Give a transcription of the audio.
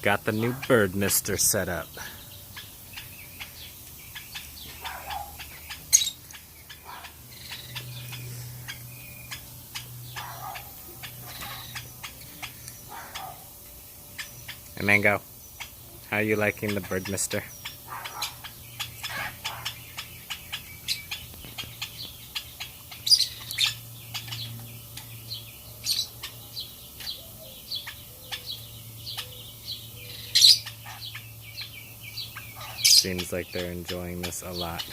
got the new bird mister set up. Hey Mango, how are you liking the bird mister? Seems like they're enjoying this a lot.